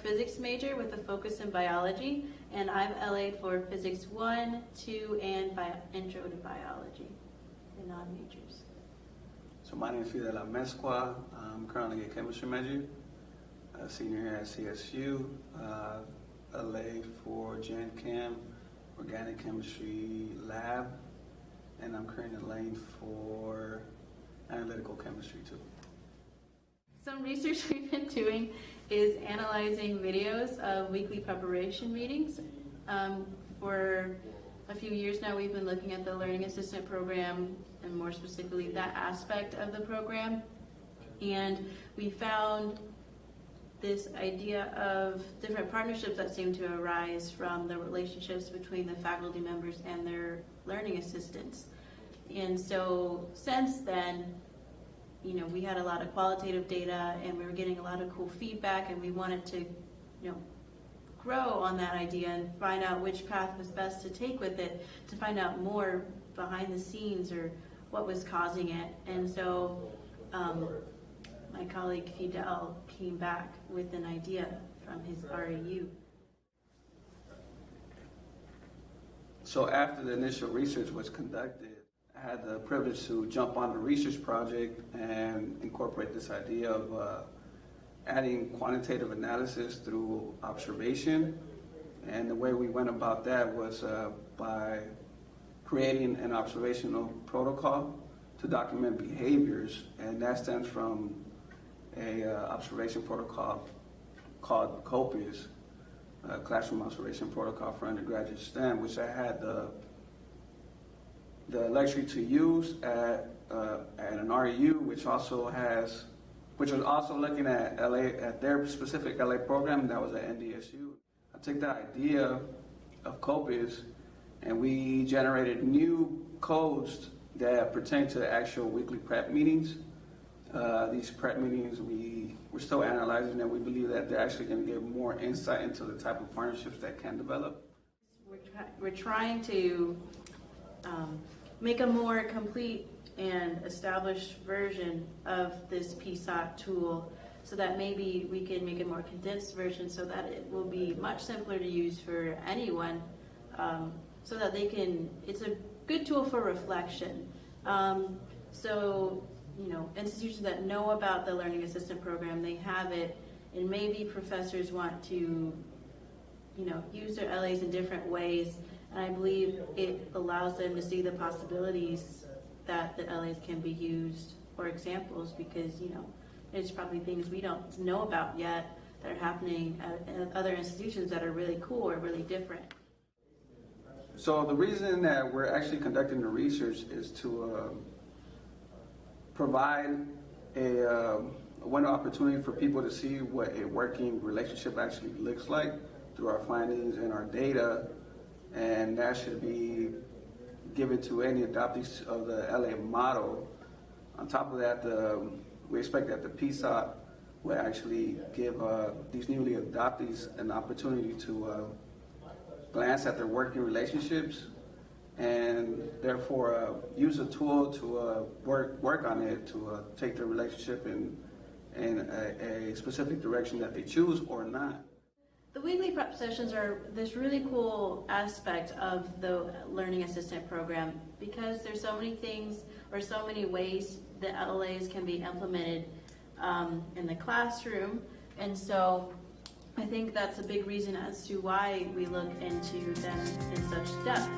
physics major with a focus in biology, and I'm LA for Physics 1, 2, and Intro to Biology, the non-majors. So my name is Fidel Amezcua. I'm currently a chemistry major, a senior here at CSU, LA for Gen Chem, Organic Chemistry Lab, and I'm currently in lane for Analytical Chemistry too. Some research we've been doing is analyzing videos of weekly preparation meetings. For a few years now, we've been looking at the Learning Assistant program, and more specifically that aspect of the program. And we found this idea of different partnerships that seem to arise from the relationships between the faculty members and their learning assistants. And so since then, we had a lot of qualitative data, and we were getting a lot of cool feedback, and we wanted to, grow on that idea and find out which path was best to take with it, to find out more behind the scenes or what was causing it. And so my colleague Fidel came back with an idea from his RAU. So after the initial research was conducted, I had the privilege to jump on the research project and incorporate this idea of adding quantitative analysis through observation. And the way we went about that was by creating an observational protocol to document behaviors, and that stems from a observation protocol called COPIS, Classroom Observation Protocol for Undergraduate STEM, which I had the luxury to use at an REU, which was also looking at at their specific LA program that was at NDSU. I took the idea of COPIS, and we generated new codes that pertain to the actual weekly prep meetings. These prep meetings we're still analyzing, and we believe that they're actually going to give more insight into the type of partnerships that can develop. We're trying to make a more complete and established version of this PSOT tool, so that maybe we can make a more condensed version so that it will be much simpler to use for anyone, so that it's a good tool for reflection. So, institutions that know about the Learning Assistant program, they have it, and maybe professors want to, use their LAs in different ways. And I believe it allows them to see the possibilities that the LAs can be used, or examples, because, there's probably things we don't know about yet that are happening at other institutions that are really cool or really different. So the reason that we're actually conducting the research is to provide a window opportunity for people to see what a working relationship actually looks like through our findings and our data, and that should be given to any adoptees of the LA model. On top of that, we expect that the PSOT will actually give these newly adoptees an opportunity to glance at their working relationships, and therefore use a tool to work on it, to take their relationship in a specific direction that they choose or not. The weekly prep sessions are this really cool aspect of the Learning Assistant program, because there's so many things or so many ways that LAs can be implemented in the classroom. And so I think that's a big reason as to why we look into them in such depth.